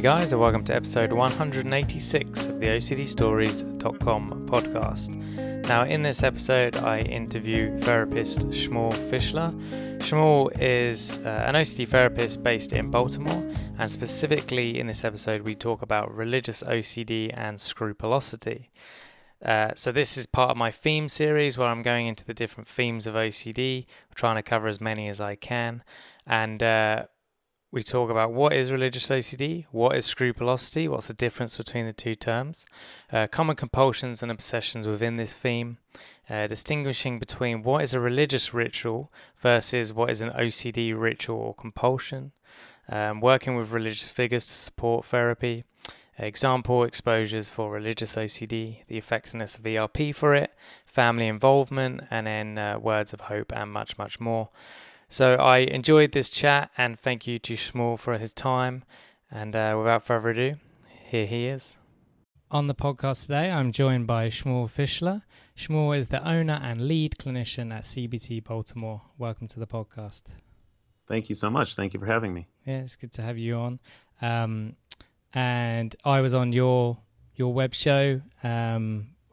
Hey guys, and welcome to episode 186 of the OCDStories.com podcast. Now, in this episode, I interview therapist Shmuel Fischler. Shmuel is an OCD therapist based in Baltimore, and specifically in this episode, we talk about religious OCD and scrupulosity. So this is part of my theme series where I'm going into the different themes of OCD, trying to cover as many as I can, and we talk about what is religious OCD, what is scrupulosity, what's the difference between the two terms, common compulsions and obsessions within this theme, distinguishing between what is a religious ritual versus what is an OCD ritual or compulsion, working with religious figures to support therapy, example exposures for religious OCD, the effectiveness of ERP for it, family involvement, and then words of hope and much, much more. So I enjoyed this chat, and thank you to Shmuel for his time. And without further ado, here he is. On the podcast today, I'm joined by Shmuel Fischler. Shmuel is the owner and lead clinician at CBT Baltimore. Welcome to the podcast. Thank you so much. Thank you for having me. Yeah, it's good to have you on. And I was on your web show a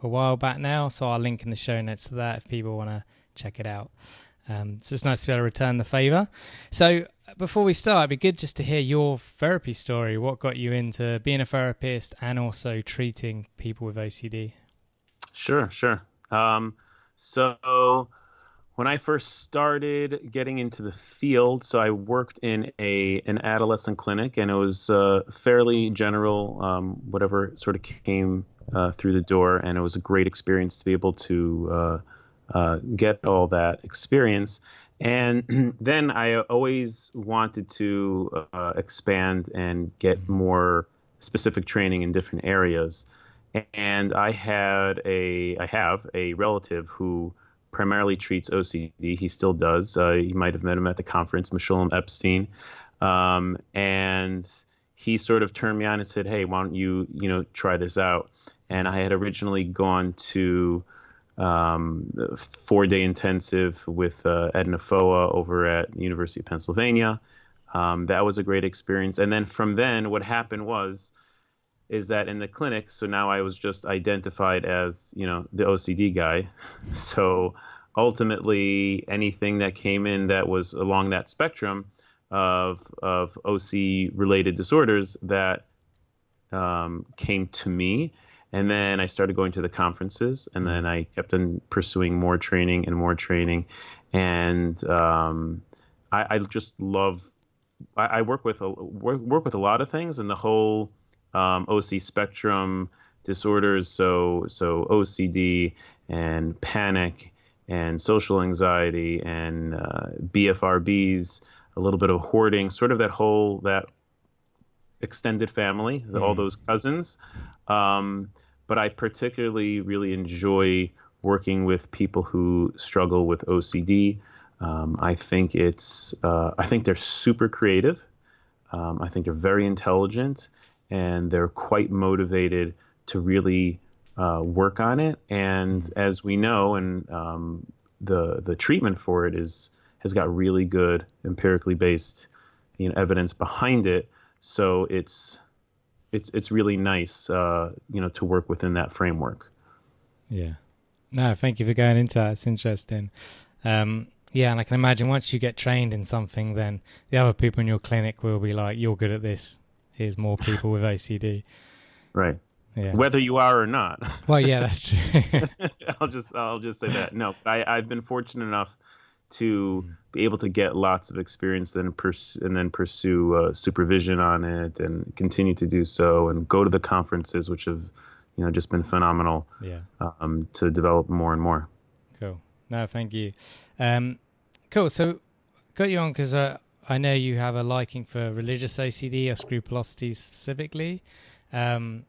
while back now, so I'll link in the show notes to that if people want to check it out. So it's nice to be able to return the favour. So before we start, it'd be good just to hear your therapy story. What got you into being a therapist and also treating people with OCD? Sure. So when I first started getting into the field, so I worked in an adolescent clinic, and it was fairly general, whatever sort of came through the door, and it was a great experience to be able to get all that experience. And then I always wanted to expand and get more specific training in different areas. And I have a relative who primarily treats OCD. He still does. You might have met him at the conference, Shmuel Epstein. And he sort of turned me on and said, hey, why don't you try this out? And I had originally gone to the 4-day intensive with Edna Foa over at the University of Pennsylvania. That was a great experience. And then from then, what happened is that in the clinic, so now I was just identified as, the OCD guy. So ultimately, anything that came in that was along that spectrum of OC-related disorders that came to me. And then I started going to the conferences, and then I kept on pursuing more training. And I just love. I work with a lot of things in the whole OC spectrum disorders. So OCD and panic and social anxiety and BFRBs, a little bit of hoarding, sort of that extended family, all those cousins. But I particularly really enjoy working with people who struggle with OCD. I think they're super creative. I think they're very intelligent, and they're quite motivated to really work on it. And as we know, and the treatment for it has got really good empirically based evidence behind it. So it's really nice, to work within that framework. Yeah. No, thank you for going into that. It's interesting. Yeah, and I can imagine once you get trained in something, then the other people in your clinic will be like, you're good at this. Here's more people with OCD. Right. Yeah. Whether you are or not. Well, yeah, that's true. I'll just say that. No, I've been fortunate enough to be able to get lots of experience and then pursue supervision on it and continue to do so and go to the conferences, which have, just been phenomenal. Yeah. To develop more and more. Cool. No, thank you. Cool. So got you on because I know you have a liking for religious OCD or scrupulosity specifically. So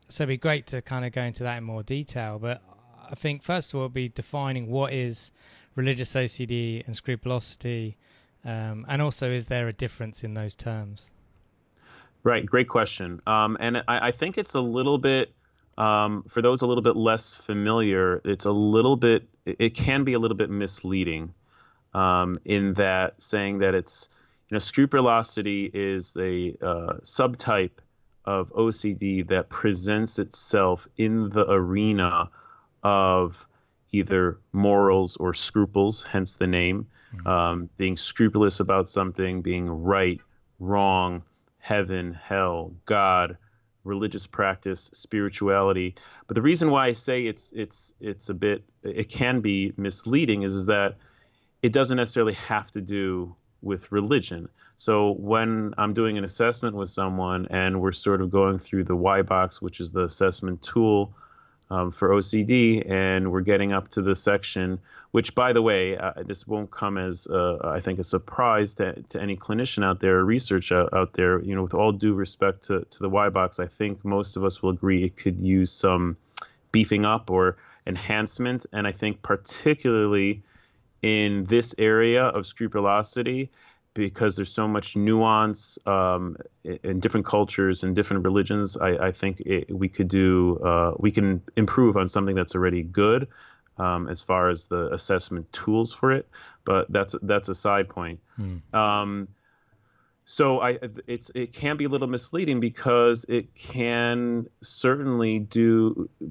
it'd be great to kind of go into that in more detail. But I think first of all, it'd be defining what is religious OCD and scrupulosity, and also is there a difference in those terms? Right, great question. And I think it's a little bit, for those a little bit less familiar, it can be a little bit misleading in that saying that it's, scrupulosity is a subtype of OCD that presents itself in the arena of either morals or scruples, hence the name, being scrupulous about something, being right, wrong, heaven, hell, God, religious practice, spirituality. But the reason why I say it can be misleading is that it doesn't necessarily have to do with religion. So when I'm doing an assessment with someone and we're sort of going through the Y box, which is the assessment tool for OCD, and we're getting up to the section, which, by the way, this won't come as, I think, a surprise to any clinician out there, or researcher out there. You know, with all due respect to the Y box, I think most of us will agree it could use some beefing up or enhancement. And I think particularly in this area of scrupulosity, because there's so much nuance in different cultures and different religions, I think we can improve on something that's already good as far as the assessment tools for it. But that's a side point. So it can be a little misleading because it can certainly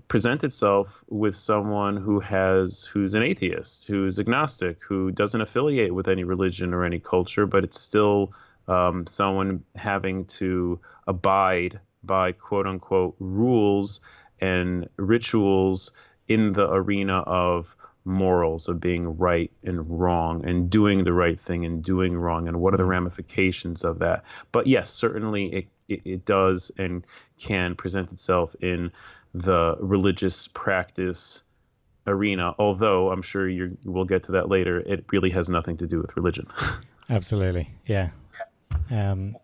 present itself with someone who's an atheist, who's agnostic, who doesn't affiliate with any religion or any culture, but it's still someone having to abide by quote unquote rules and rituals in the arena of morals, of being right and wrong, and doing the right thing and doing wrong, and what are the ramifications of that. But yes, certainly it does and can present itself in the religious practice arena, although I'm sure we'll get to that later. It really has nothing to do with religion. Absolutely. Yeah.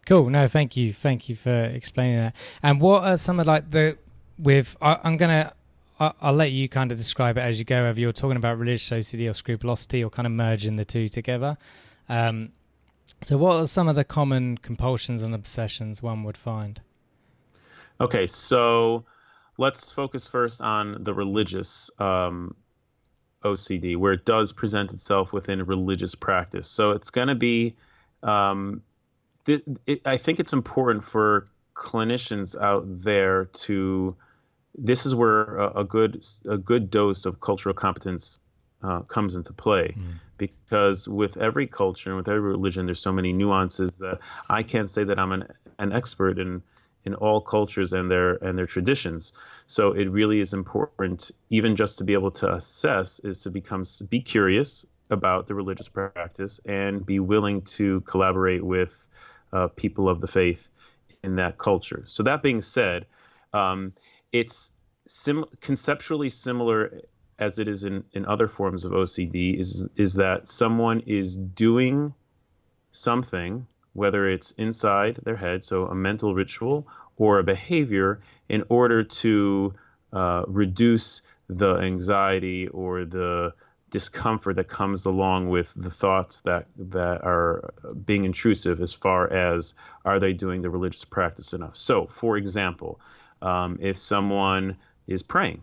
Cool. No, thank you for explaining that. And what are some of I'll let you kind of describe it as you go, whether you're talking about religious OCD or scrupulosity or kind of merging the two together. So what are some of the common compulsions and obsessions one would find? Okay, so let's focus first on the religious OCD, where it does present itself within religious practice. So it's going to be, I think it's important for clinicians out there this is where a good dose of cultural competence comes into play, because with every culture and with every religion, there's so many nuances that I can't say that I'm an expert in all cultures and their traditions. So it really is important, even just to be able to assess, is to be curious about the religious practice and be willing to collaborate with people of the faith in that culture. So that being said, it's conceptually similar as it is in other forms of OCD, is that someone is doing something, whether it's inside their head, so a mental ritual, or a behavior, in order to reduce the anxiety or the discomfort that comes along with the thoughts that are being intrusive, as far as, are they doing the religious practice enough? So, for example, if someone is praying,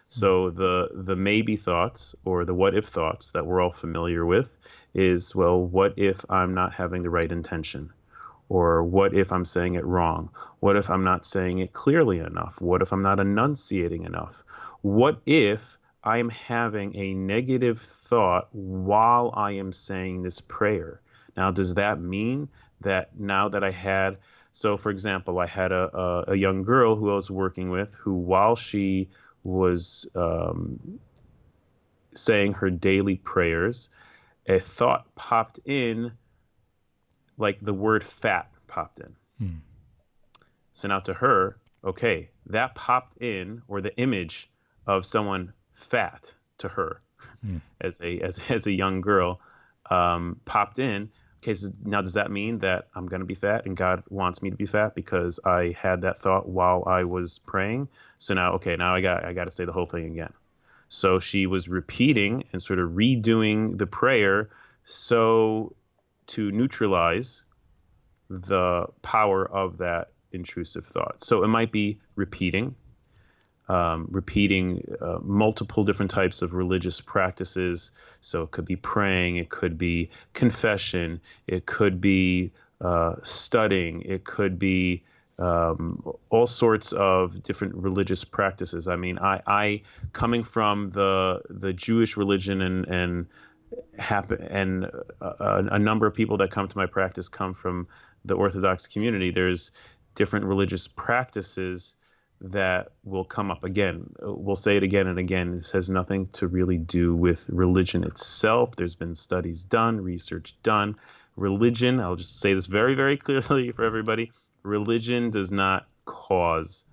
so the maybe thoughts or the what if thoughts that we're all familiar with is, well, what if I'm not having the right intention? Or what if I'm saying it wrong? What if I'm not saying it clearly enough? What if I'm not enunciating enough? What if I'm having a negative thought while I am saying this prayer? Now, does that mean that now that so, for example, I had a young girl who I was working with, who, while she was saying her daily prayers, a thought popped in, like the word fat popped in. So now to her, okay, that popped in, or the image of someone fat to her as a young girl popped in. Okay, so now does that mean that I'm going to be fat and God wants me to be fat because I had that thought while I was praying? So now, okay, now I got to say the whole thing again. So she was repeating and sort of redoing the prayer to neutralize the power of that intrusive thought. So it might be repeating multiple different types of religious practices. So it could be praying, it could be confession, it could be studying, it could be all sorts of different religious practices. I mean, I coming from the Jewish religion and a number of people that come to my practice come from the Orthodox community. There's different religious practices that will come up again. We'll say it again and again. This has nothing to really do with religion itself. There's been studies done, research done. Religion, I'll just say this very, very clearly for everybody. Religion does not cause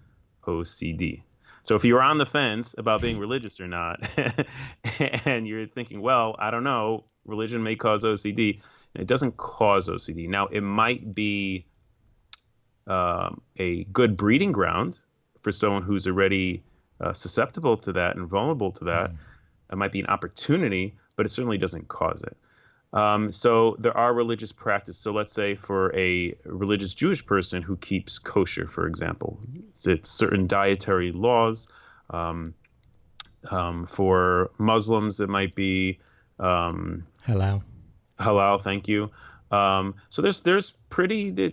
OCD. So if you're on the fence about being religious or not, and you're thinking, well, I don't know, religion may cause OCD, it doesn't cause OCD. Now, it might be a good breeding ground for someone who's already susceptible to that and vulnerable to that. It might be an opportunity, but it certainly doesn't cause it. So there are religious practices. So let's say for a religious Jewish person who keeps kosher, for example, it's certain dietary laws. For Muslims, it might be Halal. Halal. Thank you. So it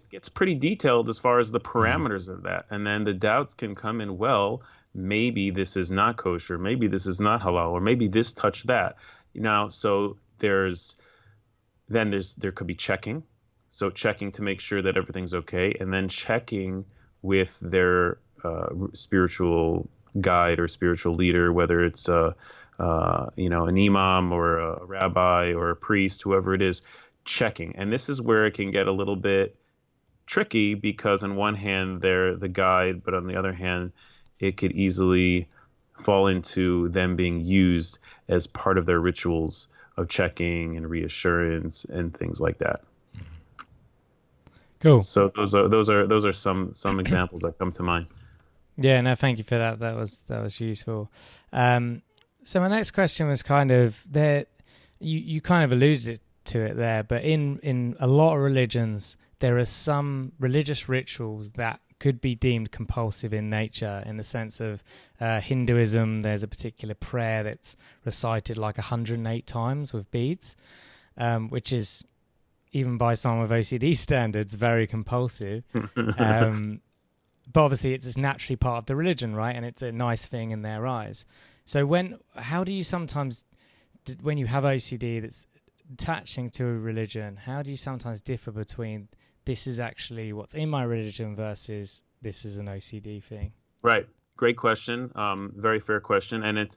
gets pretty detailed as far as the parameters of that. And then the doubts can come in, well, maybe this is not kosher. Maybe this is not halal, or maybe this touched that. So there could be checking. So checking to make sure that everything's okay, and then checking with their spiritual guide or spiritual leader, whether it's an imam or a rabbi or a priest, whoever it is, checking. And this is where it can get a little bit tricky, because on one hand they're the guide, but on the other hand it could easily fall into them being used as part of their rituals of checking and reassurance and things like that. Cool. So those are some examples that come to mind. Yeah, no, thank you for that. That was useful. So my next question was kind of that you kind of alluded to it there, but in a lot of religions there are some religious rituals that could be deemed compulsive in nature, in the sense of Hinduism, there's a particular prayer that's recited like 108 times with beads, which is, even by some of OCD standards, very compulsive. But obviously it's naturally part of the religion, right? And it's a nice thing in their eyes. So how do you sometimes, when you have OCD that's attaching to a religion, how do you sometimes differ between this is actually what's in my religion versus this is an OCD thing? Right. Great question. Very fair question. And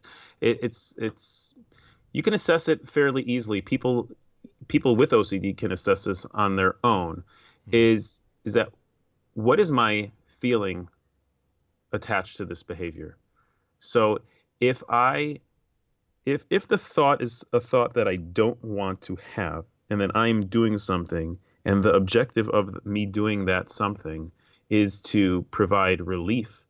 it's you can assess it fairly easily. People with OCD can assess this on their own. Is that, what is my feeling attached to this behavior? So if the thought is a thought that I don't want to have, and then I'm doing something, and the objective of me doing that something is to provide relief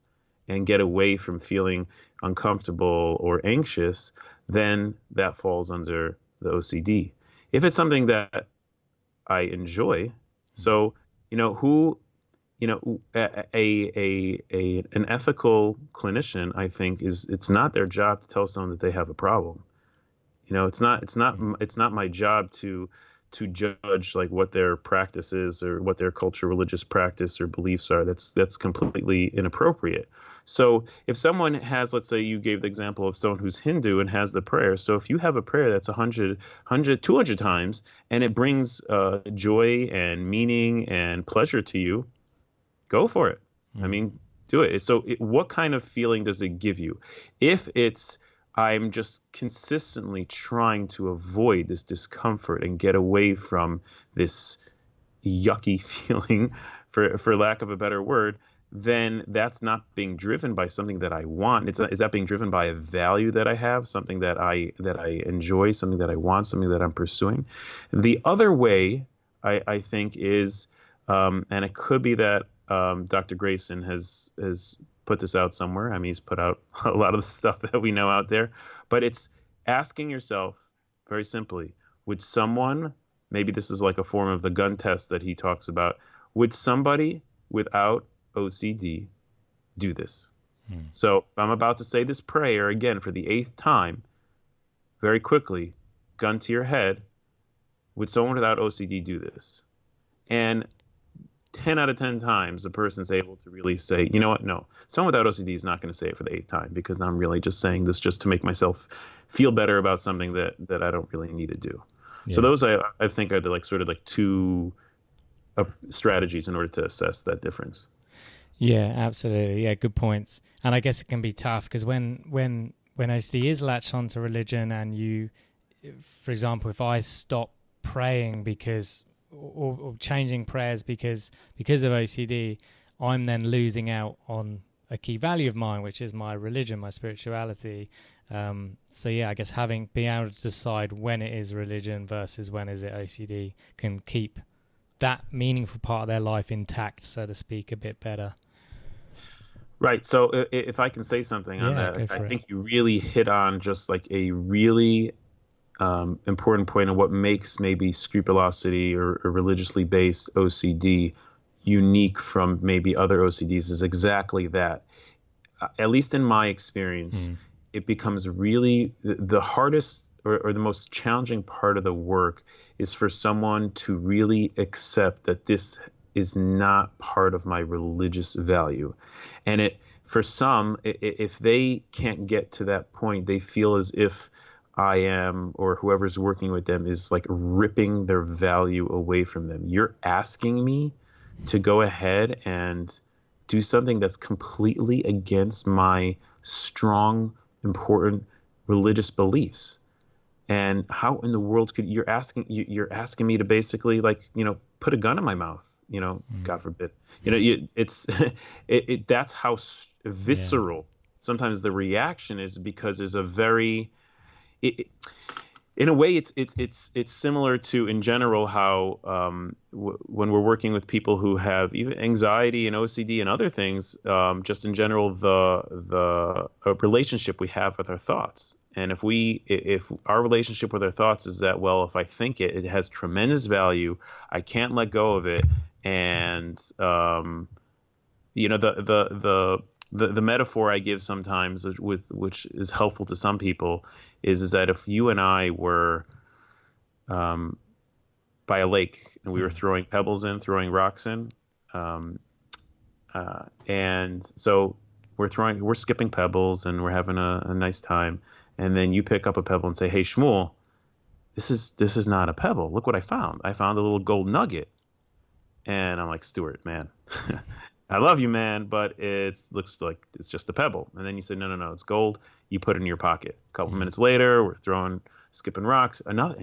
and get away from feeling uncomfortable or anxious, then that falls under the OCD. If it's something that I enjoy, so an ethical clinician, I think, it's not their job to tell someone that they have a problem. It's not my job to judge like what their practice is or what their culture, religious practice or beliefs are. That's completely inappropriate. So if someone has, let's say you gave the example of someone who's Hindu and has the prayer. So if you have a prayer that's 100, 200 times and it brings joy and meaning and pleasure to you, go for it. I mean, do it. So what kind of feeling does it give you? If it's, I'm just consistently trying to avoid this discomfort and get away from this yucky feeling, for lack of a better word, then that's not being driven by something that I want. Is that being driven by a value that I have, something that I enjoy, something that I want, something that I'm pursuing? The other way, I think, is, and it could be that Dr. Grayson has put this out somewhere. I mean, he's put out a lot of the stuff that we know out there, but it's asking yourself very simply, would someone, maybe this is like a form of the gun test that he talks about, would somebody without OCD do this? So if I'm about to say this prayer again for the 8th time, very quickly, gun to your head, would someone without OCD do this? And 10 out of 10 times a person's able to really say, you know what, no, someone without OCD is not going to say it for the 8th time, because I'm really just saying this just to make myself feel better about something that I don't really need to do. Yeah. So those I think are the sort of two strategies in order to assess that difference. Yeah, absolutely. Yeah, good points. And I guess it can be tough because when OCD is latched onto religion, and you, for example, if I stop praying or changing prayers because of OCD, I'm then losing out on a key value of mine, which is my religion, my spirituality. So yeah, I guess being able to decide when it is religion versus when is it OCD can keep that meaningful part of their life intact, so to speak, a bit better. Right. So if I can say something on that, I think you really hit on just like a really important point on what makes maybe scrupulosity or religiously based OCD unique from maybe other OCDs is exactly that. At least in my experience, it becomes really the hardest or the most challenging part of the work is for someone to really accept that this is not part of my religious value. And for some, if they can't get to that point, they feel as if I am, or whoever's working with them, is like ripping their value away from them. You're asking me to go ahead and do something that's completely against my strong, important religious beliefs. And how in the world could you're asking me to basically put a gun in my mouth? God forbid. That's how visceral sometimes the reaction is, because there's a very in a way, it's similar to, in general, how when we're working with people who have even anxiety and OCD and other things, just in general, the relationship we have with our thoughts. And if our relationship with our thoughts is that, well, if I think it has tremendous value, I can't let go of it, and the metaphor I give sometimes, which is helpful to some people, is that if you and I were by a lake and we were throwing pebbles in, throwing rocks in, and so we're skipping pebbles and we're having a nice time, and then you pick up a pebble and say, "Hey, Shmuel, this is not a pebble. Look what I found. I found a little gold nugget." And I'm like, "Stuart, man, I love you, man, but it looks like it's just a pebble." And then you say, no, it's gold. You put it in your pocket. A couple minutes later, we're skipping rocks. Another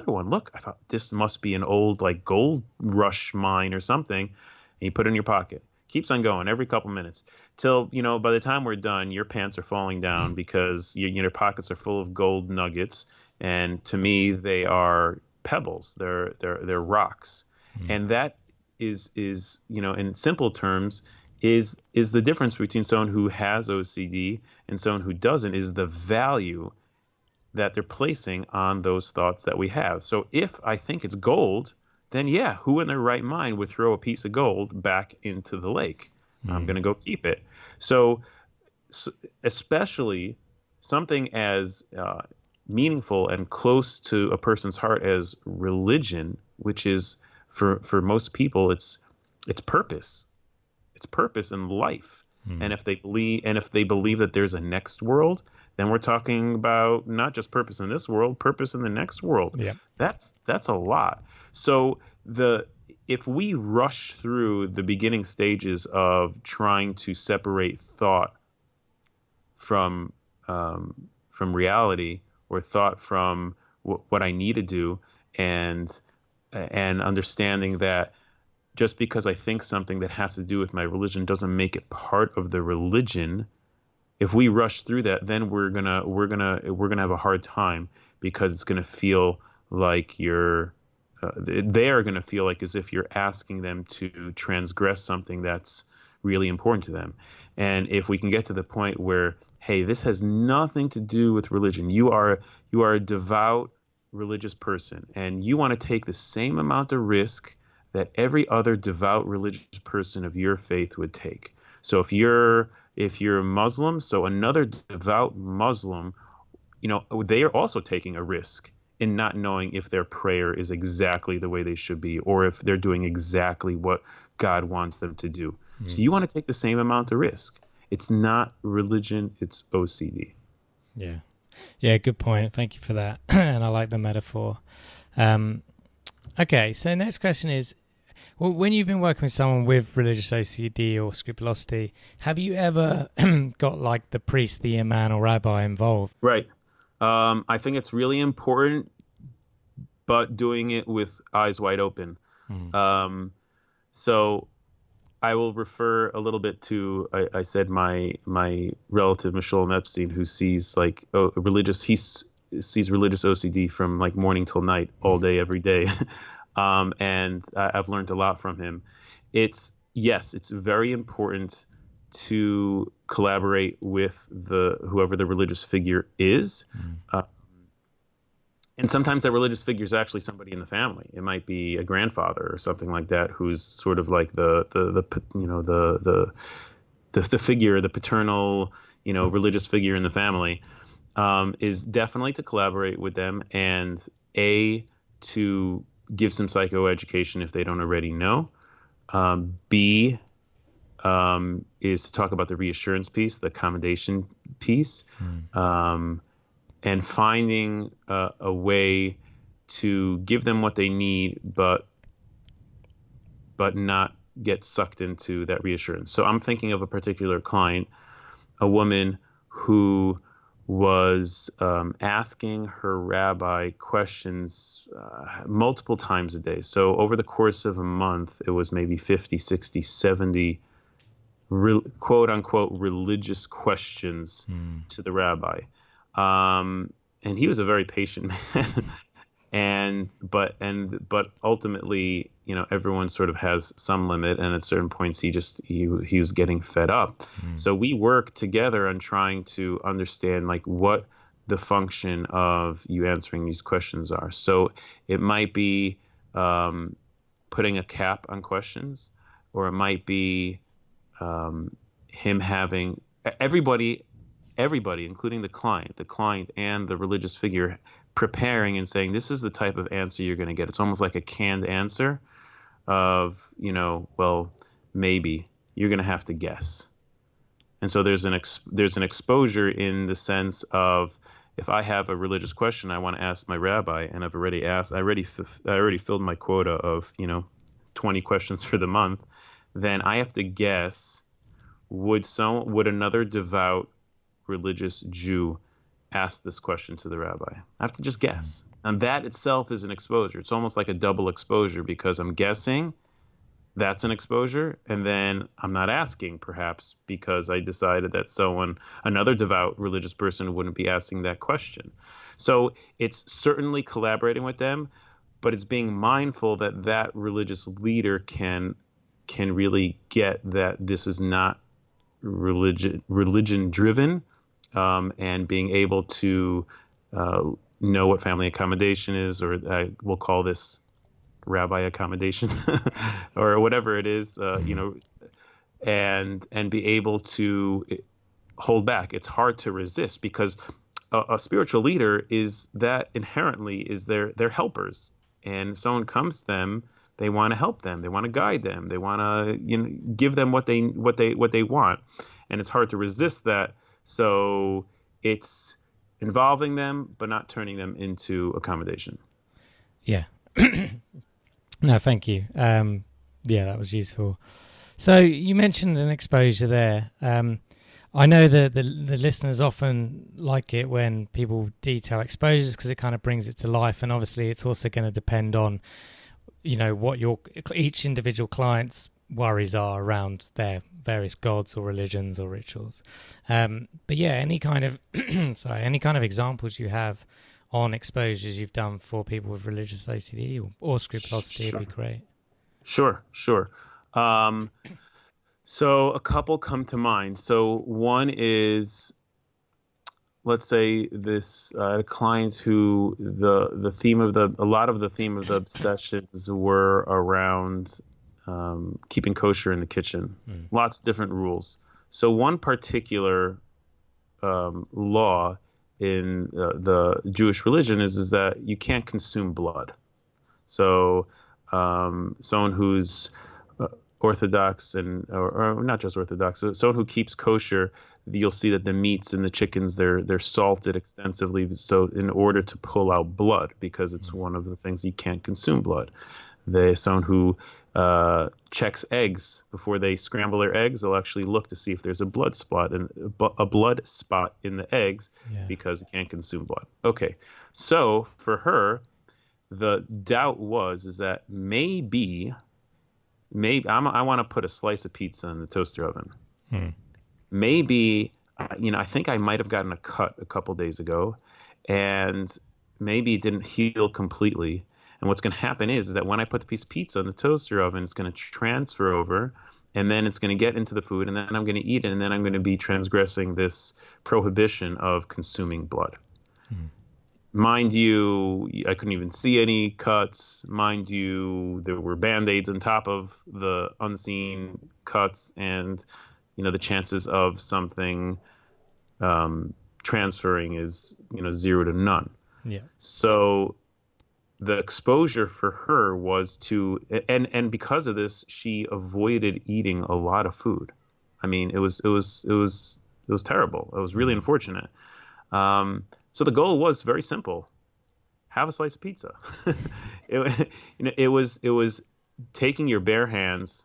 one. Look, I thought this must be an old gold rush mine or something. And you put it in your pocket. Keeps on going every couple minutes till, by the time we're done, your pants are falling down because your pockets are full of gold nuggets. And to me, they are pebbles. They're rocks. And that is in simple terms is the difference between someone who has OCD and someone who doesn't, is the value that they're placing on those thoughts that we have. So if I think it's gold, then yeah, who in their right mind would throw a piece of gold back into the lake? I'm going to go keep it. So especially something as meaningful and close to a person's heart as religion, which is for most people, it's purpose. It's purpose in life. And if they believe that there's a next world, then we're talking about not just purpose in this world, purpose in the next world. Yeah. That's a lot. So if we rush through the beginning stages of trying to separate thought from reality, or thought from what I need to do, and understanding that just because I think something that has to do with my religion doesn't make it part of the religion. If we rush through that, then we're gonna have a hard time, because it's gonna feel like they are gonna feel like as if you're asking them to transgress something that's really important to them. And if we can get to the point where, hey, this has nothing to do with religion. You are a devout religious person, and you want to take the same amount of risk that every other devout religious person of your faith would take. So if you're a Muslim, so another devout Muslim, they are also taking a risk in not knowing if their prayer is exactly the way they should be, or if they're doing exactly what God wants them to do. So you want to take the same amount of risk. It's not religion, it's OCD. Yeah. Yeah, good point. Thank you for that. And I like the metaphor. Okay, so next question is, well, when you've been working with someone with religious OCD or scrupulosity, have you ever got like the priest, the imam or rabbi involved? Right. I think it's really important, but doing it with eyes wide open. So I will refer a little bit to, I said my relative, Michelle Epstein, who sees like sees religious OCD from like morning till night, all day, every day. And I've learned a lot from him. It's very important to collaborate with whoever the religious figure is. And sometimes that religious figure is actually somebody in the family. It might be a grandfather or something like that, who's sort of like the figure, the paternal, religious figure in the family. Is definitely to collaborate with them and to give some psychoeducation if they don't already know. B is to talk about the reassurance piece, the accommodation piece. And finding a way to give them what they need, but not get sucked into that reassurance. So I'm thinking of a particular client, a woman who was asking her rabbi questions multiple times a day. So over the course of a month, it was maybe 50, 60, 70 quote unquote religious questions to the rabbi. And he was a very patient man, but ultimately, everyone sort of has some limit, and at certain points he was getting fed up. So we worked together on trying to understand like what the function of you answering these questions are. So it might be putting a cap on questions, or it might be him having everybody, including the client and the religious figure, preparing and saying, this is the type of answer you're going to get. It's almost like a canned answer of, well, maybe you're going to have to guess. And so there's an exposure in the sense of, if I have a religious question I want to ask my rabbi, and I already filled my quota of, 20 questions for the month, then I have to guess, would another devout religious Jew ask this question to the rabbi? I have to just guess. And that itself is an exposure. It's almost like a double exposure, because I'm guessing, that's an exposure, and then I'm not asking, perhaps, because I decided that another devout religious person wouldn't be asking that question. So it's certainly collaborating with them, but it's being mindful that religious leader can really get that this is not religion driven, and being able to know what family accommodation is, or we'll call this rabbi accommodation, or whatever it is, and be able to hold back. It's hard to resist, because a spiritual leader is that inherently is they're helpers, and if someone comes to them, they want to help them, they want to guide them, they want to give them what they want, and it's hard to resist that. So it's involving them, but not turning them into accommodation. Yeah. No, thank you. Yeah, that was useful. So you mentioned an exposure there. I know that the listeners often like it when people detail exposures, because it kind of brings it to life. And obviously it's also going to depend on, what each individual client's worries are around their various gods or religions or rituals. But yeah, any kind of examples you have on exposures you've done for people with religious OCD or scrupulosity would be great. Sure. So a couple come to mind. So one is, let's say this client who the theme of a lot of the theme of the sessions were around keeping kosher in the kitchen. Lots of different rules. So one particular law in the Jewish religion is that you can't consume blood. So someone who's Orthodox or not just Orthodox, so someone who keeps kosher, you'll see that the meats and the chickens, they're salted extensively, so in order to pull out blood, because it's one of the things you can't consume blood. Someone who checks eggs before they scramble their eggs, they'll actually look to see if there's a blood spot in the eggs, because you can't consume blood. Okay, so for her, the doubt is that maybe I want to put a slice of pizza in the toaster oven. Maybe, I think I might have gotten a cut a couple days ago, and maybe it didn't heal completely. And what's going to happen is that when I put the piece of pizza in the toaster oven, it's going to transfer over, and then it's going to get into the food, and then I'm going to eat it, and then I'm going to be transgressing this prohibition of consuming blood. Mind you, I couldn't even see any cuts. Mind you, there were Band-Aids on top of the unseen cuts, and the chances of something transferring is 0 to none. Yeah. So the exposure for her was and because of this, she avoided eating a lot of food. I mean, it was terrible. It was really unfortunate. So the goal was very simple: have a slice of pizza. It was taking your bare hands,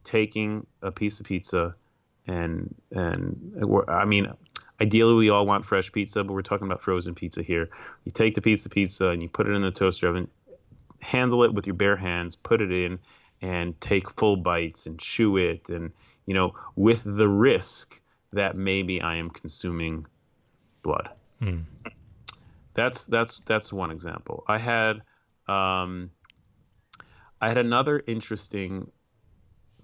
taking a piece of pizza, and I mean, ideally we all want fresh pizza, but we're talking about frozen pizza here. You take the piece of pizza and you put it in the toaster oven, handle it with your bare hands, put it in, and take full bites and chew it, and with the risk that maybe I am consuming blood. That's one example. I had another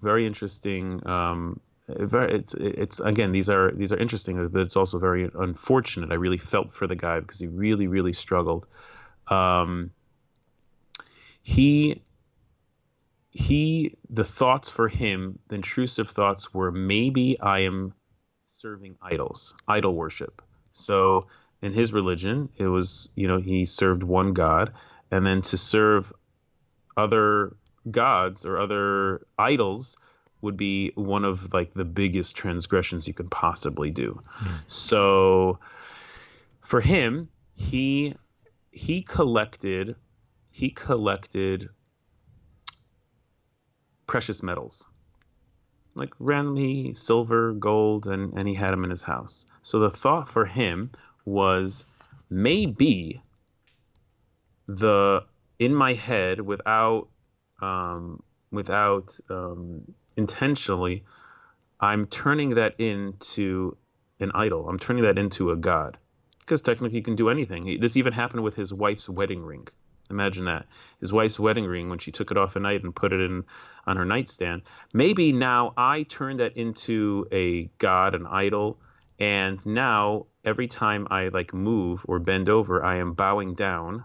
very interesting. It's again, these are interesting, but it's also very unfortunate. I really felt for the guy because he really, really struggled. The thoughts for him, the intrusive thoughts were, maybe I am serving idol worship. So in his religion, it was, he served one God, and then to serve other gods or other idols would be one of the biggest transgressions you could possibly do. So for him, he collected precious metals, like randomly silver, gold, and he had them in his house. So the thought for him was, maybe in my head, without intentionally, I'm turning that into an idol. I'm turning that into a god, because technically you can do anything. This even happened with his wife's wedding ring. Imagine that. His wife's wedding ring, when she took it off at night and put it on her nightstand, maybe now I turned that into a god, an idol, and now every time I move or bend over, I am bowing down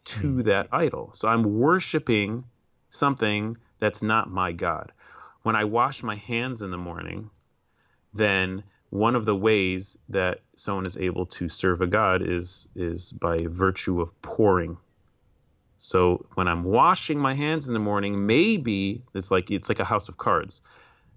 to that idol. So I'm worshiping something that's not my God. When I wash my hands in the morning, then one of the ways that someone is able to serve a God is by virtue of pouring. So when I'm washing my hands in the morning, maybe it's like a house of cards.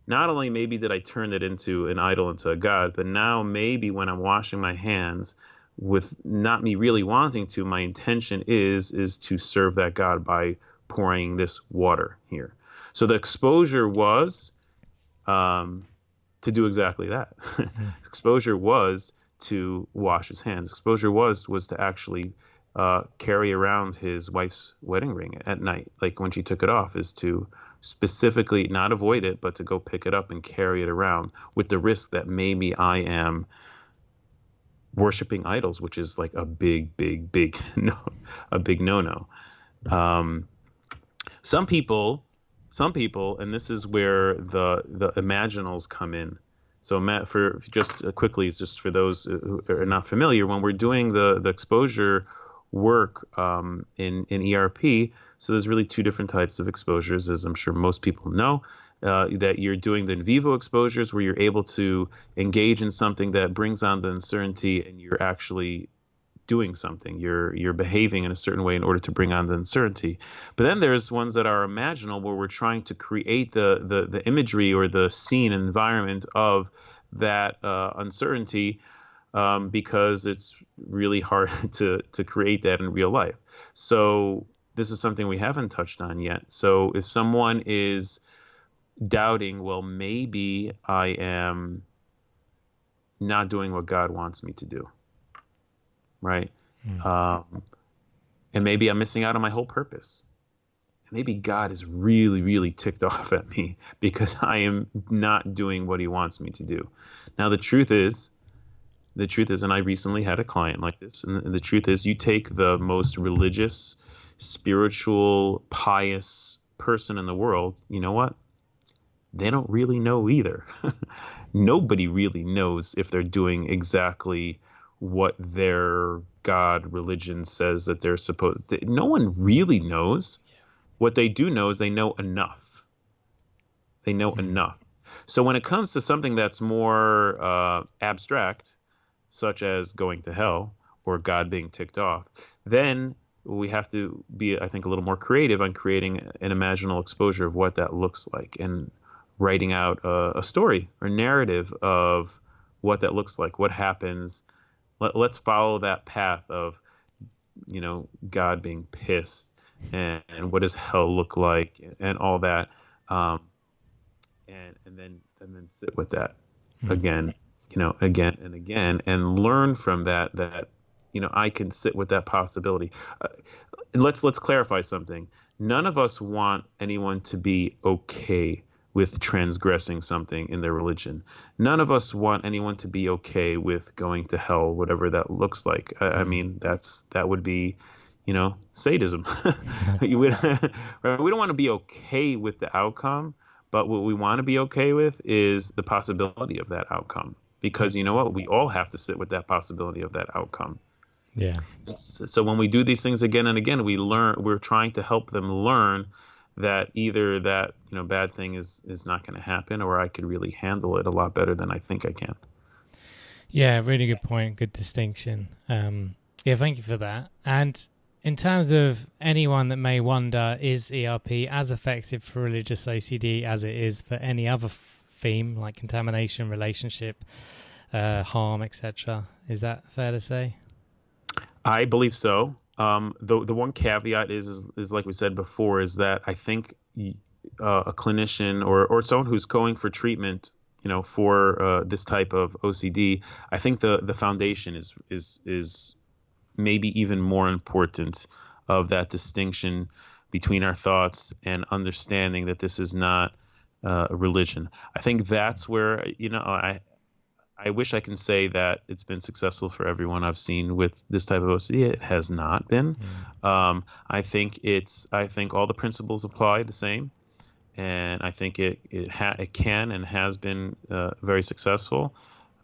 Not only maybe did I turn it into an idol, into a god, but now maybe when I'm washing my hands, with not me really wanting to, my intention is to serve that God by pouring this water here. So the exposure was to do exactly that. Exposure was to wash his hands. Exposure was to actually carry around his wife's wedding ring at night. Like when she took it off, is to specifically not avoid it, but to go pick it up and carry it around, with the risk that maybe I am worshiping idols, which is like a big no, a big no-no. Some people, and this is where the imaginals come in. So for just quickly, it's just for those who are not familiar, when we're doing the exposure work in ERP, so there's really two different types of exposures, as I'm sure most people know, that you're doing the in vivo exposures, where you're able to engage in something that brings on the uncertainty, and you're actually doing something. You're behaving in a certain way in order to bring on the uncertainty. But then there's ones that are imaginal, where we're trying to create the imagery or the scene environment of that uncertainty, because it's really hard to create that in real life. So this is something we haven't touched on yet. So if someone is doubting, well, maybe I am not doing what God wants me to do, right? And maybe I'm missing out on my whole purpose. Maybe God is really, really ticked off at me because I am not doing what he wants me to do. Now, the truth is, and I recently had a client like this, and the truth is, you take the most religious, spiritual, pious person in the world, you know what? They don't really know either. Nobody really knows if they're doing exactly what their God religion says that they're supposed to. No one really knows. What they do know is they know enough. They know enough. So when it comes to something that's more abstract, such as going to hell or God being ticked off, then we have to be, I think, a little more creative on creating an imaginal exposure of what that looks like, and writing out a story or narrative of what that looks like, what happens. Let's follow that path of, God being pissed, and what does hell look like, and all that, and then sit with that again and again, and learn from that I can sit with that possibility. And let's clarify something. None of us want anyone to be okay with transgressing something in their religion. None of us want anyone to be okay with going to hell, whatever that looks like. I mean, that would be, sadism. Right? We don't want to be okay with the outcome, but what we want to be okay with is the possibility of that outcome. Because you know what? We all have to sit with that possibility of that outcome. Yeah. So when we do these things again and again, we're trying to help them learn that either that, bad thing is not going to happen, or I could really handle it a lot better than I think I can. Yeah, really good point. Good distinction. Thank you for that. And in terms of anyone that may wonder, is ERP as effective for religious OCD as it is for any other theme, like contamination, relationship, harm, etc.? Is that fair to say? I believe so. The one caveat is like we said before, is that I think a clinician or someone who's going for treatment, for this type of OCD, I think the foundation is maybe even more important, of that distinction between our thoughts and understanding that this is not a religion. I think that's where, I wish I can say that it's been successful for everyone I've seen with this type of OCD. It has not been. I think all the principles apply the same, and I think it can and has been very successful.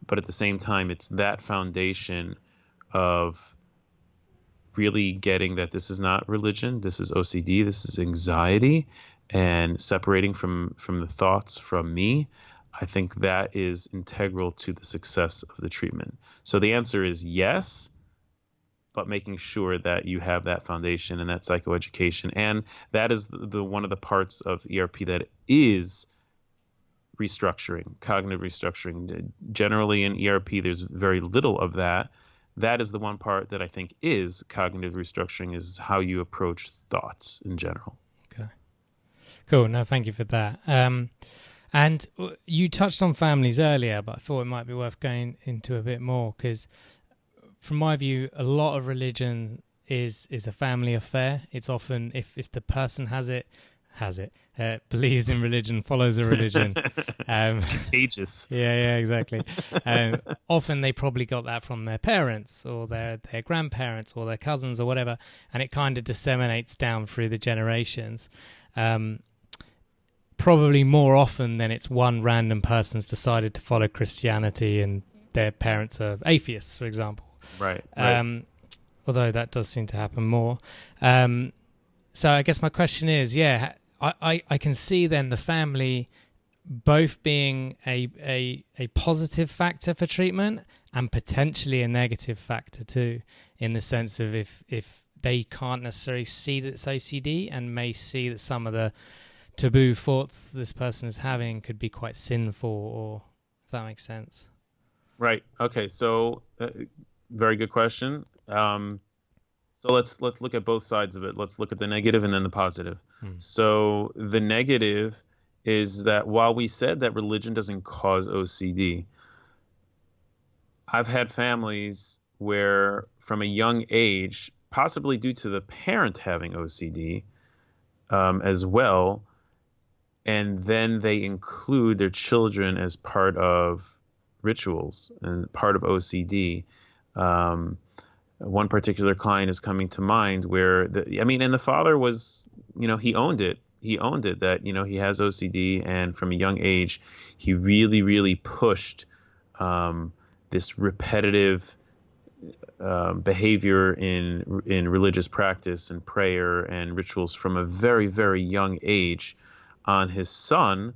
But at the same time, it's that foundation of really getting that this is not religion, this is OCD, this is anxiety, and separating from the thoughts from me. I think that is integral to the success of the treatment. So the answer is yes, but making sure that you have that foundation and that psychoeducation. And that is the one of the parts of ERP that is restructuring, cognitive restructuring. Generally in ERP, there's very little of that. That is the one part that I think is cognitive restructuring, is how you approach thoughts in general. Okay. Cool. No, thank you for that. And you touched on families earlier, but I thought it might be worth going into a bit more, because from my view, a lot of religion is a family affair. It's often, if the person believes in religion, follows a religion. It's contagious. Yeah, exactly. Often they probably got that from their parents or their grandparents or their cousins or whatever, and it kind of disseminates down through the generations. Probably more often than it's one random person's decided to follow Christianity and their parents are atheists, for example. Right. Although that does seem to happen more. So I guess my question is, I can see then the family both being a positive factor for treatment and potentially a negative factor too. in the sense of if they can't necessarily see that it's OCD and may see that some of the taboo thoughts this person is having could be quite sinful, or if that makes sense. Right. Okay. So, very good question. So let's look at both sides of it. Let's look at the negative and then the positive. So the negative is that while we said that religion doesn't cause OCD, I've had families where from a young age, possibly due to the parent having OCD as well, and then they include their children as part of rituals and part of OCD. One particular client is coming to mind where and the father was, he owned it. He owned it that, he has OCD, and from a young age, he really, really pushed this repetitive behavior in religious practice and prayer and rituals from a very, very young age on his son.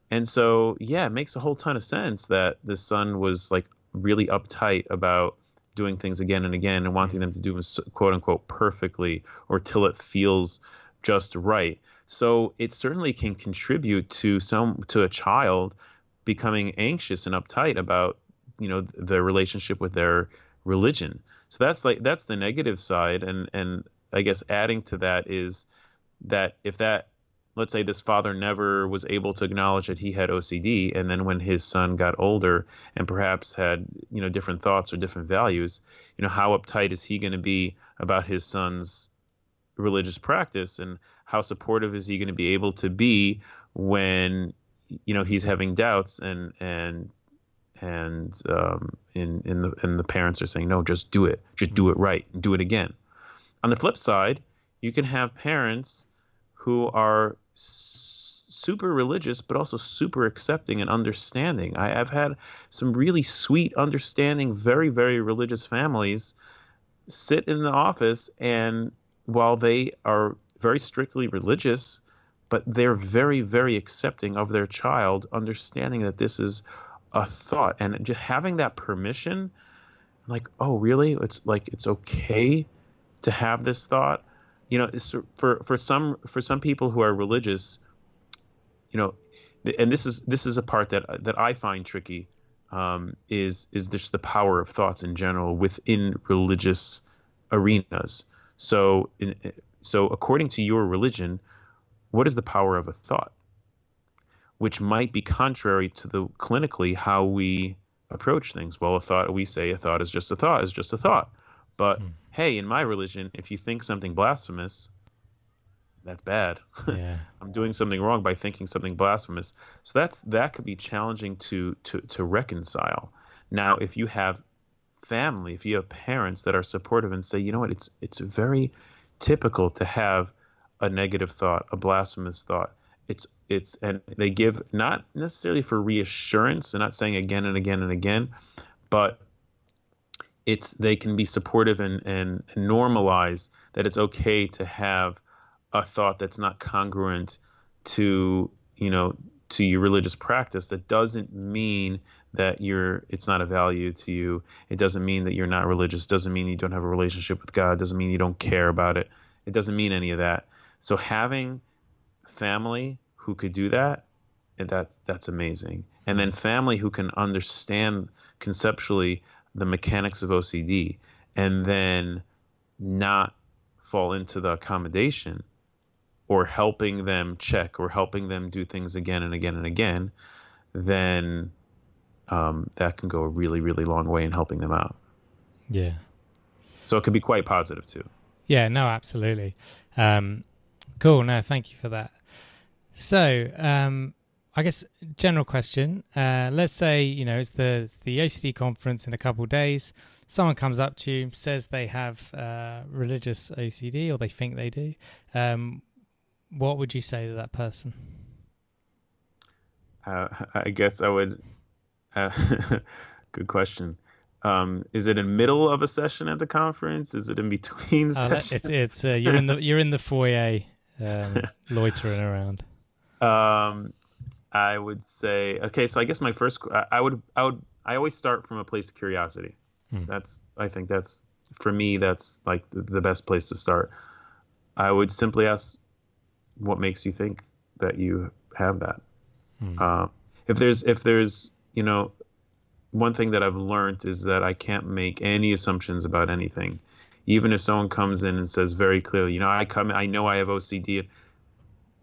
And so, yeah, it makes a whole ton of sense that the son was like really uptight about doing things again and again and wanting them to do them quote unquote perfectly or till it feels just right. So it certainly can contribute to a child becoming anxious and uptight about, their relationship with their religion. So that's the negative side. And I guess adding to that is that let's say this father never was able to acknowledge that he had OCD, and then when his son got older and perhaps had, different thoughts or different values, how uptight is he going to be about his son's religious practice, and how supportive is he going to be able to be when, he's having doubts and the parents are saying, no, just do it right and do it again. On the flip side, you can have parents who are super religious, but also super accepting and understanding. I've had some really sweet, understanding, very, very religious families sit in the office, and while they are very strictly religious, but they're very, very accepting of their child, understanding that this is a thought, and just having that permission, like, oh, really? It's like, it's okay to have this thought. For some people who are religious, and this is a part that I find tricky, is just the power of thoughts in general within religious arenas. So according to your religion, what is the power of a thought? Which might be contrary to the clinically how we approach things. Well, we say a thought is just a thought is just a thought. But hey, in my religion, if you think something blasphemous, that's bad. Yeah. I'm doing something wrong by thinking something blasphemous. So that could be challenging to reconcile. Now, if you have family, if you have parents that are supportive and say, you know what, it's very typical to have a negative thought, a blasphemous thought. And they give not necessarily for reassurance, and not saying again and again and again, but they can be supportive and normalize that it's okay to have a thought that's not congruent to your religious practice. That doesn't mean that it's not a value to you. It doesn't mean that you're not religious. It doesn't mean you don't have a relationship with God. It doesn't mean you don't care about it. It doesn't mean any of that. So having family who could do that, that's amazing. And then family who can understand conceptually the mechanics of OCD and then not fall into the accommodation or helping them check or helping them do things again and again and again, then that can go a really, really long way in helping them out. Yeah. So it could be quite positive too. Yeah, no, absolutely. Cool. No, thank you for that. So, I guess general question. Let's say, it's the OCD conference in a couple of days. Someone comes up to you, says they have religious OCD, or they think they do. What would you say to that person? I guess I would. Good question. Is it in the middle of a session at the conference? Is it in between sessions? It's you're in the foyer, loitering around. I would say, okay, so I guess my first, I always start from a place of curiosity. I think that's for me, that's like the best place to start. I would simply ask, what makes you think that you have that? If there's, one thing that I've learned is that I can't make any assumptions about anything. Even if someone comes in and says very clearly, I know I have OCD.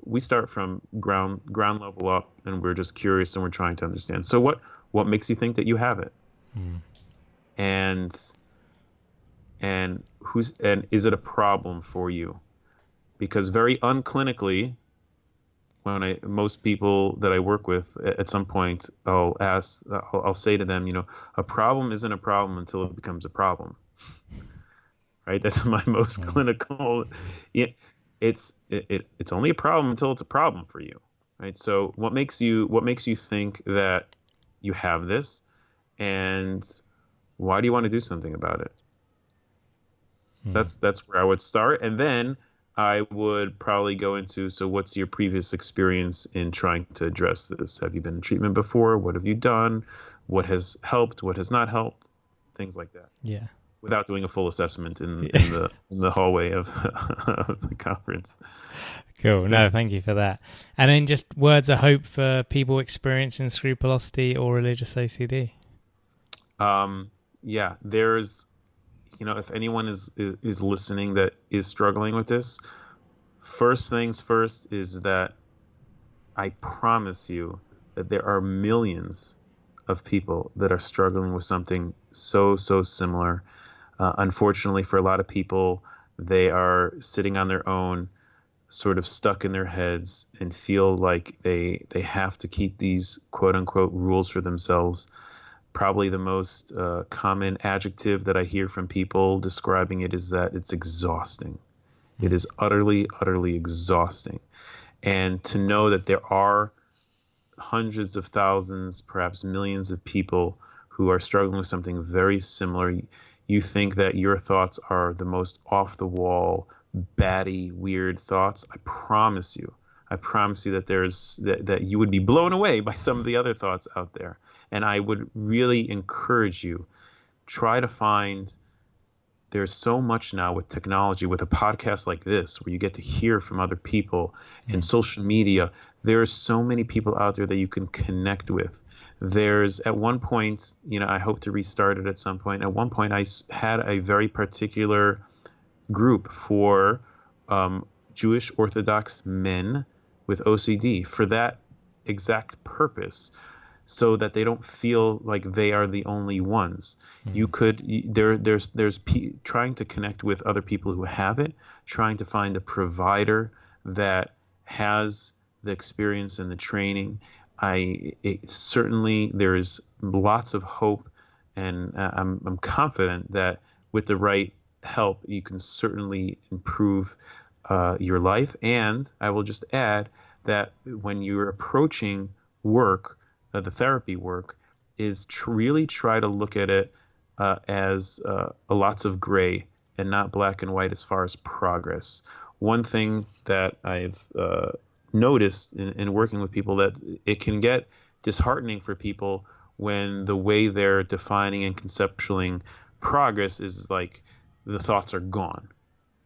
We start from ground level up, and we're just curious and we're trying to understand. So what makes you think that you have it? And is it a problem for you? Because very unclinically, most people that I work with, at some point I'll say to them, a problem isn't a problem until it becomes a problem. Right? That's my most clinical. It's only a problem until it's a problem for you. Right? So what makes you think that you have this, and why do you want to do something about it? That's where I would start, and then I would probably go into, so what's your previous experience in trying to address this? Have you been in treatment before? What have you done? What has helped? What has not helped? Things like that. Yeah. Without doing a full assessment in the hallway of the conference. Cool. No, thank you for that. And then just words of hope for people experiencing scrupulosity or religious OCD. Yeah, there's, if anyone is listening that is struggling with this, first things first is that I promise you that there are millions of people that are struggling with something so similar. Unfortunately, for a lot of people, they are sitting on their own, sort of stuck in their heads, and feel like they have to keep these quote unquote rules for themselves. Probably the most common adjective that I hear from people describing it is that it's exhausting. It is utterly exhausting. And to know that there are hundreds of thousands, perhaps millions of people who are struggling with something very similar, you think that your thoughts are the most off-the-wall, batty, weird thoughts. I promise you that you would be blown away by some of the other thoughts out there. And I would really encourage you, try to find, there's so much now with technology, with a podcast like this, where you get to hear from other people, and social media. There are so many people out there that you can connect with. There's, at one point, I hope to restart it at some point. At one point, I had a very particular group for Jewish Orthodox men with OCD for that exact purpose, so that they don't feel like they are the only ones. You could, there's trying to connect with other people who have it, trying to find a provider that has the experience and the training. Certainly there's lots of hope, and I'm confident that with the right help, you can certainly improve your life. And I will just add that when you're approaching work, the therapy work, is really try to look at it as lots of gray and not black and white as far as progress. One thing that I've noticed in working with people, that it can get disheartening for people when the way they're defining and conceptualizing progress is like the thoughts are gone.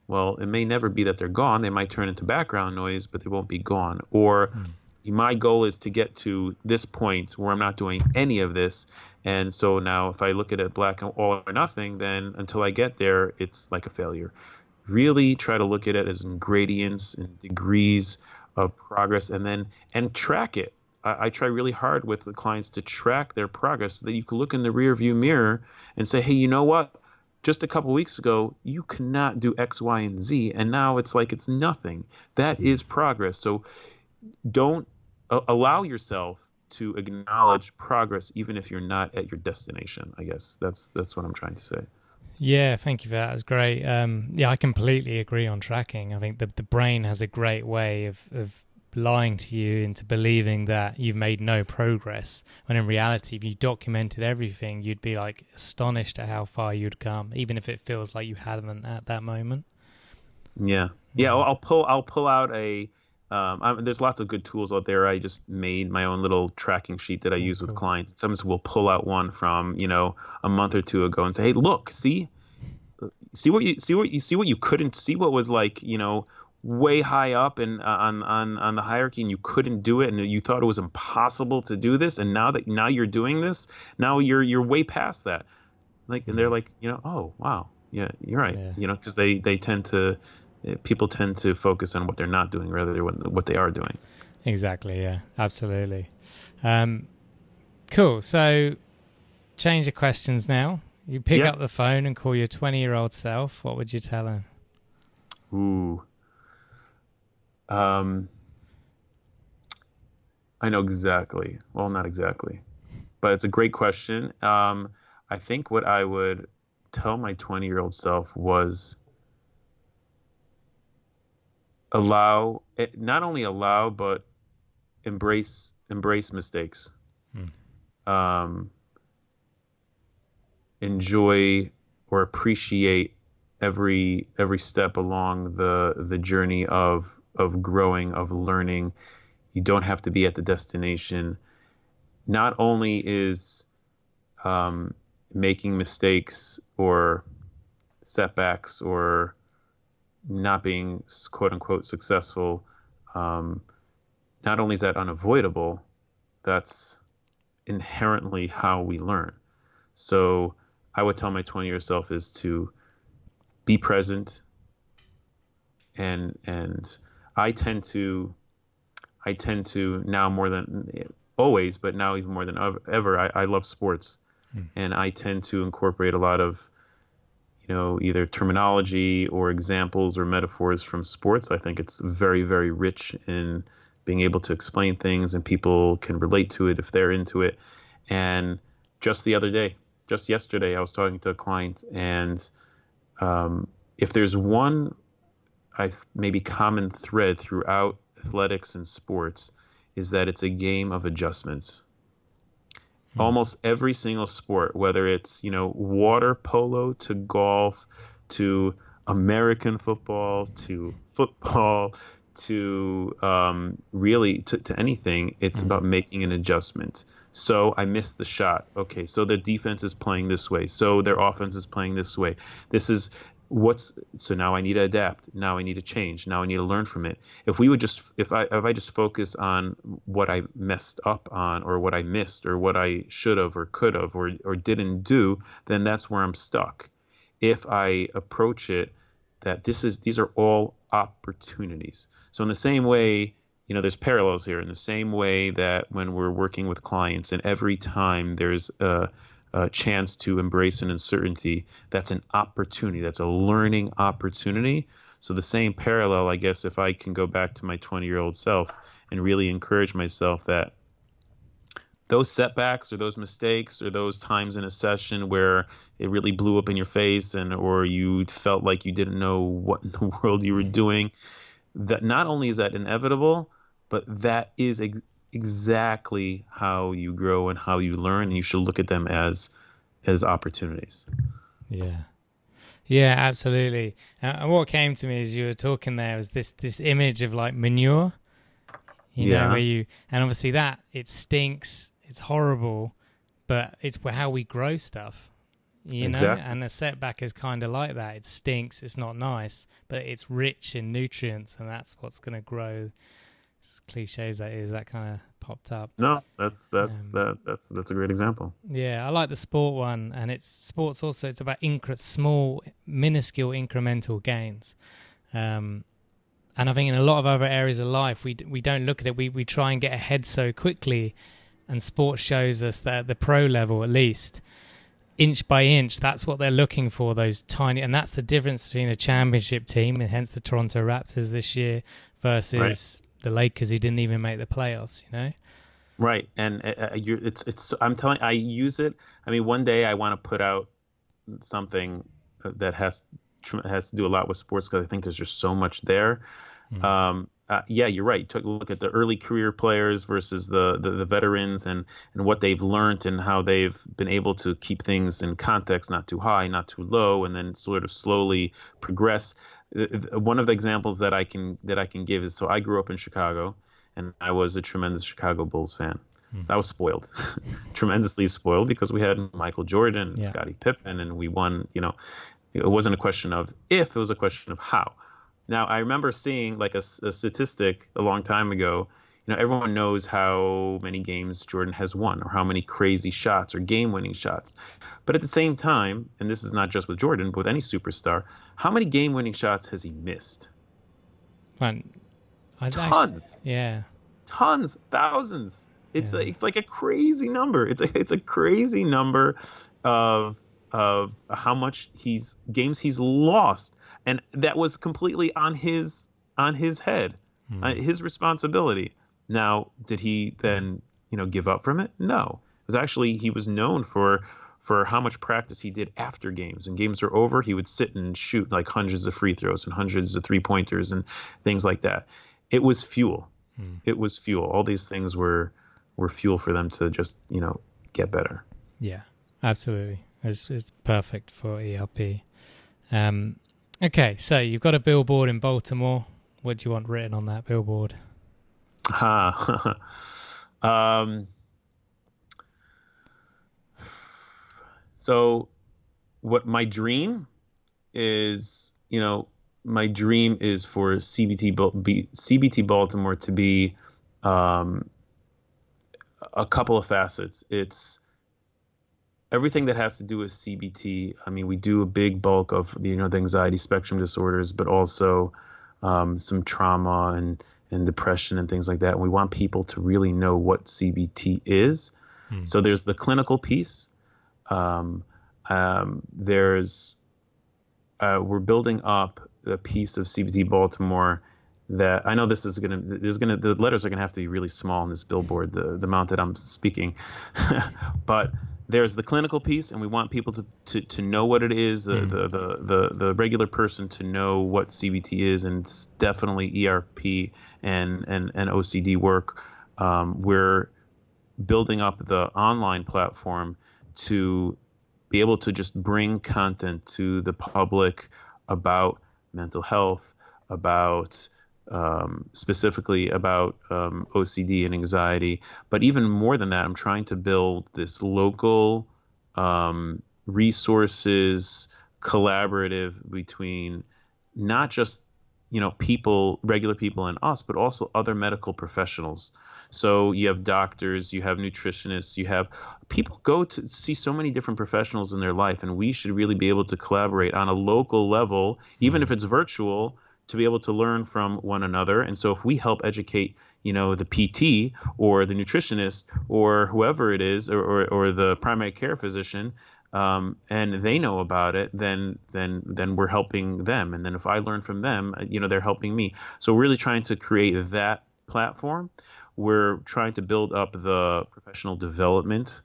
Well, it may never be that they're gone. They might turn into background noise, but they won't be gone. Or my goal is to get to this point where I'm not doing any of this. And so now if I look at it black and all or nothing, then until I get there, it's like a failure. Really try to look at it as gradients and degrees of progress, and track it. I try really hard with the clients to track their progress so that you can look in the rear view mirror and say, hey, you know what? Just a couple weeks ago, you could not do X, Y, and Z, and now it's like it's nothing. That is progress. So don't allow yourself to acknowledge progress, even if you're not at your destination. I guess that's what I'm trying to say. Yeah, thank you for that. It's great. I completely agree on tracking. I think the brain has a great way of lying to you into believing that you've made no progress, when in reality, if you documented everything, you'd be like astonished at how far you'd come, even if it feels like you hadn't at that moment. Yeah. I'll pull out a. There's lots of good tools out there. I just made my own little tracking sheet that I use with clients. Sometimes we'll pull out one from, a month or two ago and say, hey, look, see, see what you couldn't see, what was like, way high up and on the hierarchy, and you couldn't do it, and you thought it was impossible to do this, and now you're doing this, now you're way past that, like, and they're like, oh wow, yeah, you're right, Yeah. because people tend to focus on what they're not doing rather than what they are doing. Exactly. Yeah, absolutely. Cool. So change the questions now. You pick up the phone and call your 20-year-old self. What would you tell him? Ooh. I know exactly. Well, not exactly, but it's a great question. I think what I would tell my 20-year-old self was not only allow, but embrace mistakes. Enjoy or appreciate every step along the journey of growing, of learning. You don't have to be at the destination. Not only is making mistakes or setbacks or not being quote unquote successful, not only is that unavoidable, that's inherently how we learn. So I would tell my 20-year self is to be present, and I tend to now, more than always, but now even more than ever, I love sports, and I tend to incorporate a lot of either terminology or examples or metaphors from sports. I think it's very, very rich in being able to explain things, and people can relate to it if they're into it. And just yesterday, I was talking to a client, and if there's one maybe common thread throughout athletics and sports, is that it's a game of adjustments. Almost every single sport, whether it's water polo to golf to American football to football to really to anything, it's about making an adjustment. So I missed the shot. Okay, so their defense is playing this way, so their offense is playing this way. So now I need to adapt. Now I need to change. Now I need to learn from it. If I just focus on what I messed up on, or what I missed, or what I should have or could have or didn't do, then that's where I'm stuck. If I approach it that these are all opportunities. So in the same way, there's parallels here. In the same way that when we're working with clients, and every time there's a chance to embrace an uncertainty, that's an opportunity. That's a learning opportunity. So the same parallel, I guess, if I can go back to my 20-year-old self and really encourage myself that those setbacks or those mistakes or those times in a session where it really blew up in your face or you felt like you didn't know what in the world you were doing, that not only is that inevitable, but that is exactly how you grow and how you learn, and you should look at them as opportunities. Yeah, absolutely. And what came to me as you were talking there was this image of like manure, where and obviously that it stinks, it's horrible, but it's how we grow stuff, Exactly. and a setback is kind of like that. It stinks, it's not nice, but it's rich in nutrients, and that's what's going to grow. As cliche as that is, that kind of popped up. No, that's a great example. Yeah, I like the sport one, and sports also. It's about small, minuscule, incremental gains. And I think in a lot of other areas of life, we don't look at it. We try and get ahead so quickly, and sport shows us that at the pro level, at least, inch by inch, that's what they're looking for. Those tiny, and that's the difference between a championship team, and hence the Toronto Raptors this year, versus the Lakers who didn't even make the playoffs. Right, and I'm telling. I use it. I mean, one day I want to put out something that has to do a lot with sports, because I think there's just so much there. Yeah, you're right. Look at the early career players versus the veterans, and what they've learned and how they've been able to keep things in context, not too high, not too low, and then sort of slowly progress. One of the examples that I can give is, so I grew up in Chicago, and I was a tremendous Chicago Bulls fan. So I was spoiled, tremendously spoiled, because we had Michael Jordan and Scottie Pippen, and we won, It wasn't a question of if, it was a question of how. Now, I remember seeing like a statistic a long time ago. Everyone knows how many games Jordan has won or how many crazy shots or game-winning shots. But at the same time, and this is not just with Jordan, but with any superstar, how many game-winning shots has he missed? Man, Tons. Yeah. Tons, thousands. It's like a crazy number. It's a crazy number of how much games he's lost, and that was completely on his head, his responsibility. Now, did he then give up from it? No. It was actually, he was known for how much practice he did after games. And games are over, he would sit and shoot like hundreds of free throws and hundreds of 3-pointers and things like that. It was fuel. It was fuel. All these things were fuel for them to just get better. Yeah, absolutely. It's perfect for ERP. Okay, so you've got a billboard in Baltimore. What do you want written on that billboard? So what my dream is, my dream is for CBT Baltimore to be a couple of facets. It's everything that has to do with CBT. I mean, we do a big bulk of the anxiety spectrum disorders, but also some trauma and depression and things like that. And we want people to really know what CBT is. So there's the clinical piece. There's we're building up a piece of CBT Baltimore that I know the letters are gonna have to be really small on this billboard, the amount that I'm speaking, but there's the clinical piece, and we want people to know what it is, the regular person to know what CBT is, and it's definitely ERP and OCD work. We're building up the online platform to be able to just bring content to the public about mental health, about specifically about OCD and anxiety. But even more than that, I'm trying to build this local resources collaborative between not just regular people and us, but also other medical professionals. So you have doctors, you have nutritionists, you have people go to see so many different professionals in their life, and we should really be able to collaborate on a local level, even if it's virtual, to be able to learn from one another. And so if we help educate, the PT or the nutritionist or whoever it is, or the primary care physician, and they know about it, then we're helping them. And then if I learn from them, they're helping me. So we're really trying to create that platform. We're trying to build up the professional development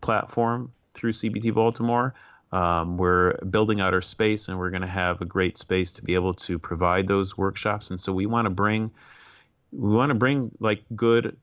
platform through CBT Baltimore. We're building out our space, and we're going to have a great space to be able to provide those workshops. And so we want to bring like good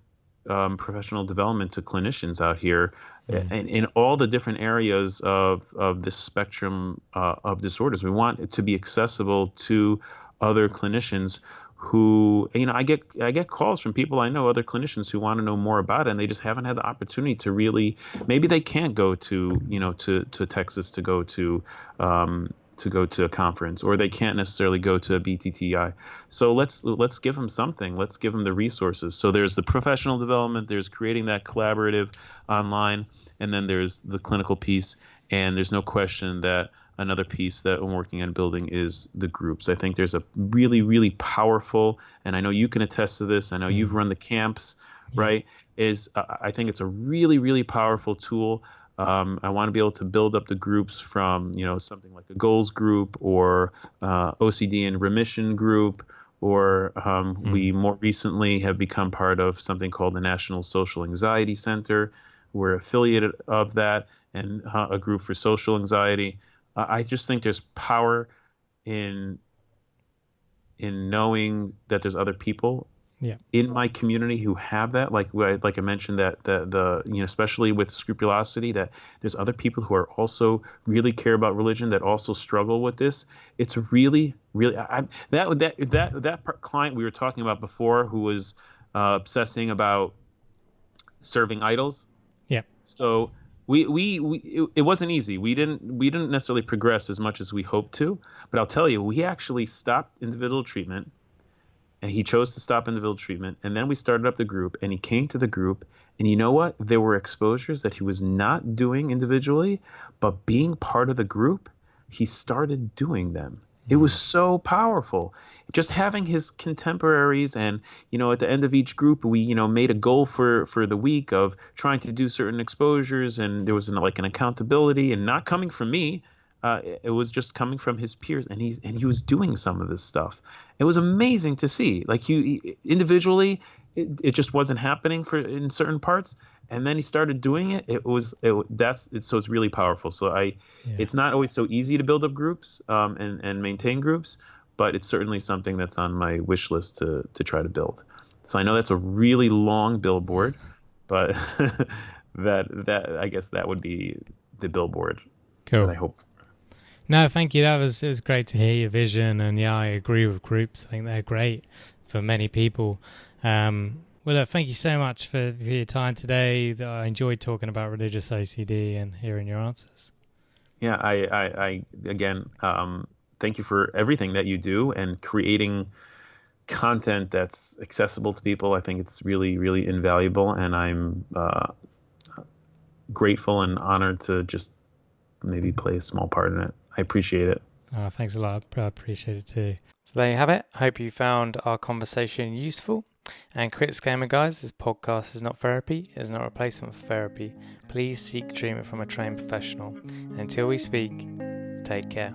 professional development to clinicians out here, and in all the different areas of this spectrum of disorders. We want it to be accessible to other clinicians who, I get calls from people I know, other clinicians who want to know more about it, and they just haven't had the opportunity to really, maybe they can't go to, to Texas to go to a conference, or they can't necessarily go to a BTTI. So let's give them something. Let's give them the resources. So there's the professional development, there's creating that collaborative online, and then there's the clinical piece. And there's no question that another piece that I'm working on building is the groups. I think there's a really, really powerful, and I know you can attest to this, I know you've run the camps, right? I think it's a really, really powerful tool. I want to be able to build up the groups from, something like a goals group, or OCD and remission group, or we more recently have become part of something called the National Social Anxiety Center. We're affiliated of that, and a group for social anxiety. I just think there's power in knowing that there's other people in my community who have that. Like I mentioned, that the especially with Scrupulosity, that there's other people who are also really care about religion, that also struggle with this. It's really, really that client we were talking about before, who was obsessing about serving idols. Yeah. So it wasn't easy. We didn't necessarily progress as much as we hoped to, but I'll tell you, we actually stopped individual treatment, and he chose to stop individual treatment, and then we started up the group, and he came to the group, and you know what? There were exposures that he was not doing individually, but being part of the group, he started doing them. It was so powerful. Just having his contemporaries, and at the end of each group, we made a goal for the week of trying to do certain exposures, and there was an accountability, and not coming from me. It was just coming from his peers, and he was doing some of this stuff. It was amazing to see. Like individually, it just wasn't happening in certain parts, and then he started doing it. So it's really powerful. So it's not always so easy to build up groups and maintain groups, but it's certainly something that's on my wish list to try to build. So I know that's a really long billboard, but that I guess that would be the billboard. Cool. That I hope. No, thank you. It was great to hear your vision, and I agree with groups. I think they're great for many people. Well, thank you so much for your time today. I enjoyed talking about religious OCD and hearing your answers. Yeah, I again, thank you for everything that you do and creating content that's accessible to people. I think it's really, really invaluable, and I'm grateful and honored to just maybe play a small part in it. I appreciate it. Oh, thanks a lot. I appreciate it too. So there you have it. Hope you found our conversation useful. And quick disclaimer, guys, this podcast is not therapy. It's not a replacement for therapy. Please seek treatment from a trained professional. Until we speak, take care.